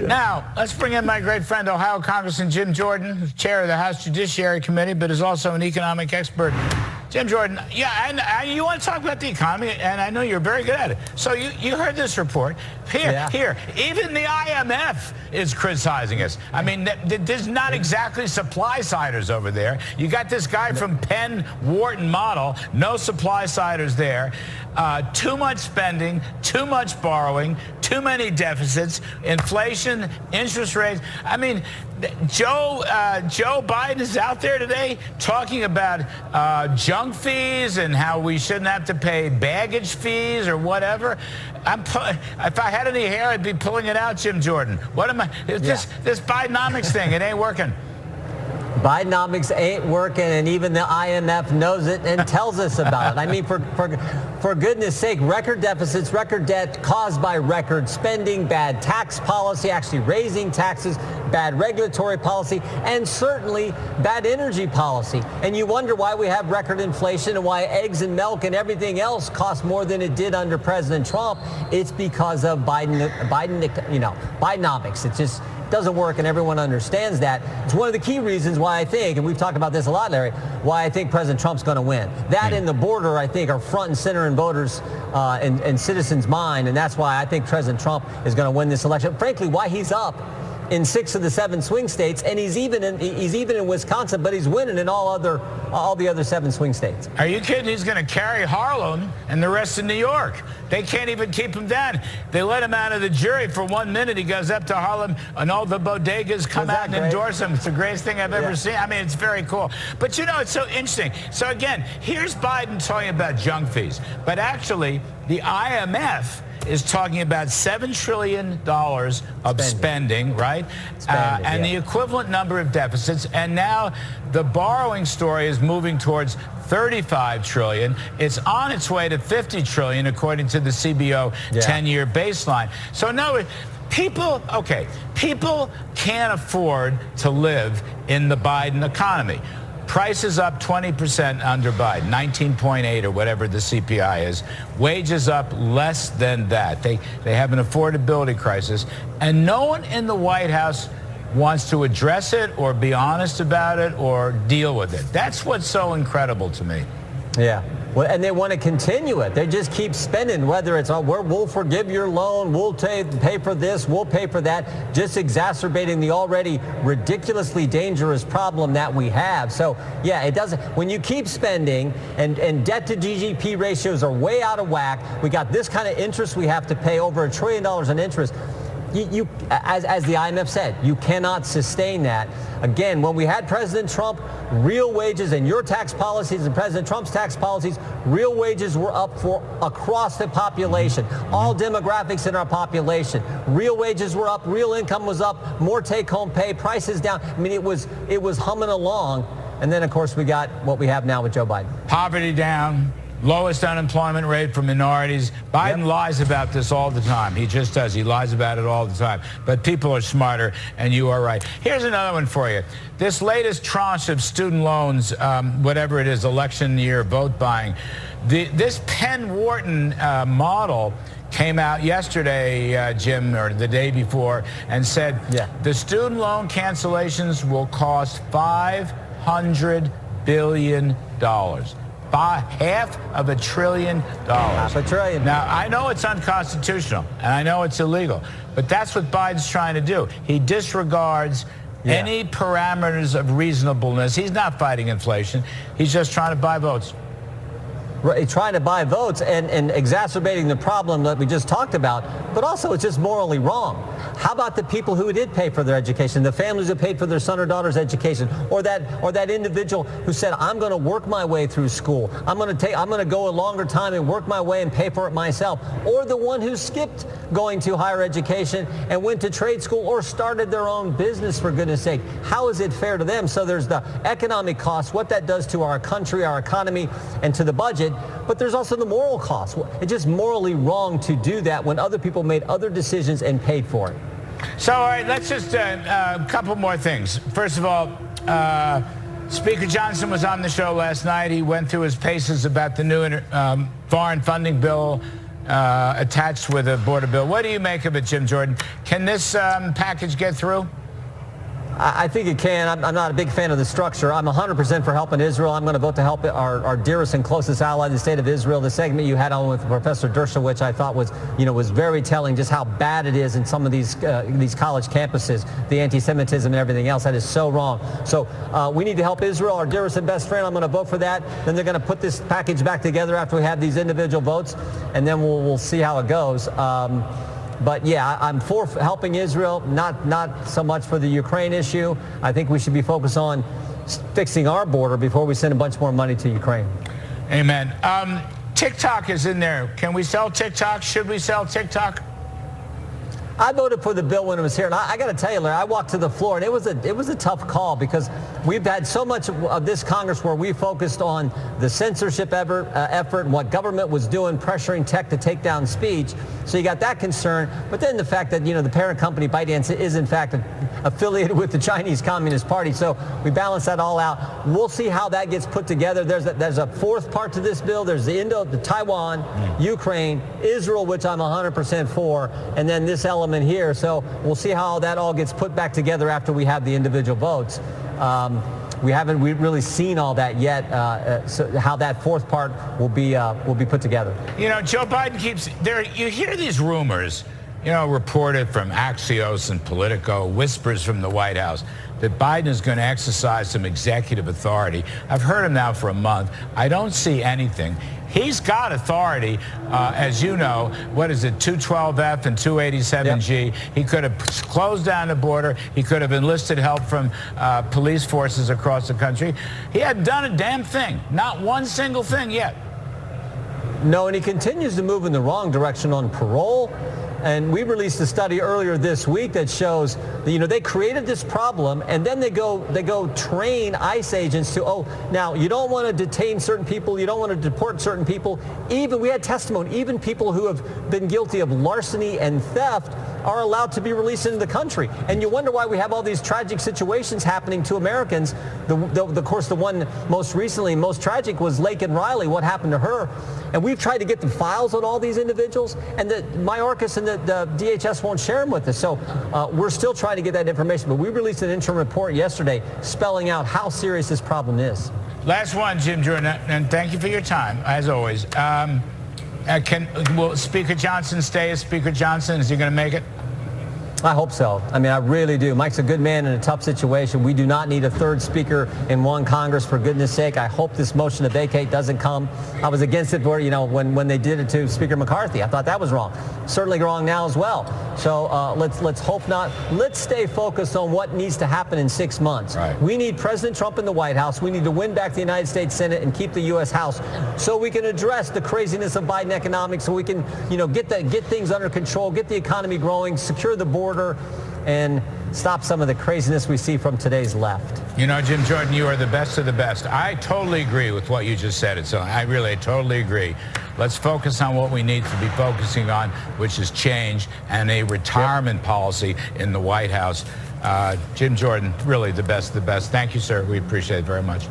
Now, let's bring in my great friend, Ohio Congressman Jim Jordan, who's chair of the House Judiciary Committee, but is also an economic expert. Jim Jordan, yeah, and you want to talk about the economy, and I know you're very good at it. So you heard this report. Here, even the IMF is criticizing us. I mean, there's not exactly supply-siders over there. You got this guy from Penn Wharton model, no supply-siders there. Too much spending, too much borrowing, too many deficits, inflation, interest rates. I mean, Joe Biden is out there today talking about junk fees and how we shouldn't have to pay baggage fees or whatever. If I had any hair, I'd be pulling it out, Jim Jordan. What am I? This Bidenomics thing, it ain't working. Bidenomics ain't working, and even the IMF knows it and tells us about it. I mean, for goodness sake, record deficits, record debt caused by record spending, bad tax policy, actually raising taxes, bad regulatory policy, and certainly bad energy policy. And you wonder why we have record inflation and why eggs and milk and everything else cost more than it did under President Trump. It's because of Bidenomics. It just doesn't work, and everyone understands that. It's one of the key reasons why I think, and we've talked about this a lot, Larry, why I think President Trump's going to win. That and the border, I think, are front and center in voters and citizens' mind, and that's why I think President Trump is going to win this election. Frankly, why he's up in 6 of the 7 swing states, and he's even in Wisconsin, but he's winning in all the other 7 swing states. Are you kidding? He's going to carry Harlem and the rest of New York. They can't even keep him down. They let him out of the jury for 1 minute. He goes up to Harlem, and all the bodegas come out and endorse him. It's the greatest thing I've ever seen. I mean, it's very cool. But, you know, it's so interesting. So, again, here's Biden talking about junk fees. But actually, the IMF is talking about $7 trillion of spending, right? And the equivalent number of deficits. And now the borrowing story is moving towards $35 trillion. It's on its way to $50 trillion, according to the CBO 10-year baseline. So no, people can't afford to live in the Biden economy. Prices up 20% under Biden, 19.8 or whatever the CPI is. Wages up less than that. They have an affordability crisis, and no one in the White House wants to address it or be honest about it or deal with it. That's what's so incredible to me. Yeah. Well, and they want to continue it. They just keep spending, whether it's, we'll forgive your loan, we'll pay for this, we'll pay for that, just exacerbating the already ridiculously dangerous problem that we have. So, yeah, it doesn't. When you keep spending and debt to GDP ratios are way out of whack, we got this kind of interest we have to pay, over $1 trillion in interest. As the IMF said, you cannot sustain that. Again, when we had President Trump, real wages and your tax policies and President Trump's tax policies, real wages were up for across the population, all demographics in our population. Real wages were up, real income was up, more take-home pay, prices down. I mean, it was humming along. And then, of course, we got what we have now with Joe Biden. Poverty down. Lowest unemployment rate for minorities. Biden lies about this all the time. He just does. He lies about it all the time. But people are smarter, and you are right. Here's another one for you. This latest tranche of student loans, whatever it is, election year vote buying, this Penn Wharton model came out yesterday, Jim, or the day before, and said the student loan cancellations will cost $500 billion. $500 billion. $500 billion. Now, I know it's unconstitutional, and I know it's illegal, but that's what Biden's trying to do. He disregards any parameters of reasonableness. He's not fighting inflation. He's just trying to buy votes. Right, trying to buy votes and exacerbating the problem that we just talked about, but also it's just morally wrong. How about the people who did pay for their education, the families who paid for their son or daughter's education, or that individual who said, I'm going to work my way through school. I'm going to go a longer time and work my way and pay for it myself. Or the one who skipped going to higher education and went to trade school or started their own business, for goodness sake. How is it fair to them? So there's the economic cost, what that does to our country, our economy, and to the budget. But there's also the moral cost. It's just morally wrong to do that when other people made other decisions and paid for it. So, all right, let's just a couple more things. First of all, Speaker Johnson was on the show last night. He went through his paces about the new foreign funding bill attached with a border bill. What do you make of it, Jim Jordan? Can this package get through? I think it can. I'm not a big fan of the structure. I'm 100% for helping Israel. I'm going to vote to help our dearest and closest ally, the state of Israel. The segment you had on with Professor Dershowitz, I thought was very telling, just how bad it is in some of these college campuses, the anti-Semitism and everything else. That is so wrong. So we need to help Israel, our dearest and best friend. I'm going to vote for that. Then they're going to put this package back together after we have these individual votes, and then we'll see how it goes. But yeah, I'm for helping Israel, not so much for the Ukraine issue. I think we should be focused on fixing our border before we send a bunch more money to Ukraine. Amen. TikTok is in there. Can we sell TikTok? Should we sell TikTok? I voted for the bill when it was here, and I got to tell you, Larry, I walked to the floor, and it was a tough call because we've had so much of this Congress where we focused on the censorship effort and what government was doing, pressuring tech to take down speech. So you got that concern, but then the fact that the parent company ByteDance is in fact affiliated with the Chinese Communist Party. So we balance that all out. We'll see how that gets put together. There's a fourth part to this bill. There's the Taiwan, Ukraine, Israel, which I'm 100% for, and then this element here. So we'll see how that all gets put back together after we have the individual votes. We haven't really seen all that yet, so how that fourth part will be put together. Joe Biden keeps there. You hear these rumors, reported from Axios and Politico, whispers from the White House, that Biden is going to exercise some executive authority. I've heard him now for a month. I don't see anything. He's got authority, as you know. What is it, 212F and 287G? Yep. He could have closed down the border. He could have enlisted help from police forces across the country. He hadn't done a damn thing, not one single thing yet. No, and he continues to move in the wrong direction on parole. And we released a study earlier this week that shows that, they created this problem, and then they go train ICE agents to, now you don't want to detain certain people, you don't want to deport certain people. Even we had testimony, even people who have been guilty of larceny and theft are allowed to be released into the country. And you wonder why we have all these tragic situations happening to Americans. Of course, the one most recently, most tragic was Laken Riley, what happened to her. And we've tried to get the files on all these individuals, and the Mayorkas and the DHS won't share them with us. So we're still trying to get that information. But we released an interim report yesterday spelling out how serious this problem is. Last one, Jim Jordan, and thank you for your time, as always. Will Speaker Johnson stay as Speaker Johnson? Is he going to make it? I hope so. I mean, I really do. Mike's a good man in a tough situation. We do not need a third speaker in one Congress, for goodness sake. I hope this motion to vacate doesn't come. I was against it when they did it to Speaker McCarthy. I thought that was wrong. Certainly wrong now as well. So let's hope not. Let's stay focused on what needs to happen in 6 months. Right. We need President Trump in the White House. We need to win back the United States Senate and keep the U.S. House so we can address the craziness of Biden economics, so we can get things under control, get the economy growing, secure the border, and stop some of the craziness we see from today's left. Jim Jordan, you are the best of the best. I totally agree with what you just said. So I really totally agree. Let's focus on what we need to be focusing on, which is change and a retirement policy in the White House. Jim Jordan, really the best of the best. Thank you, sir. We appreciate it very much.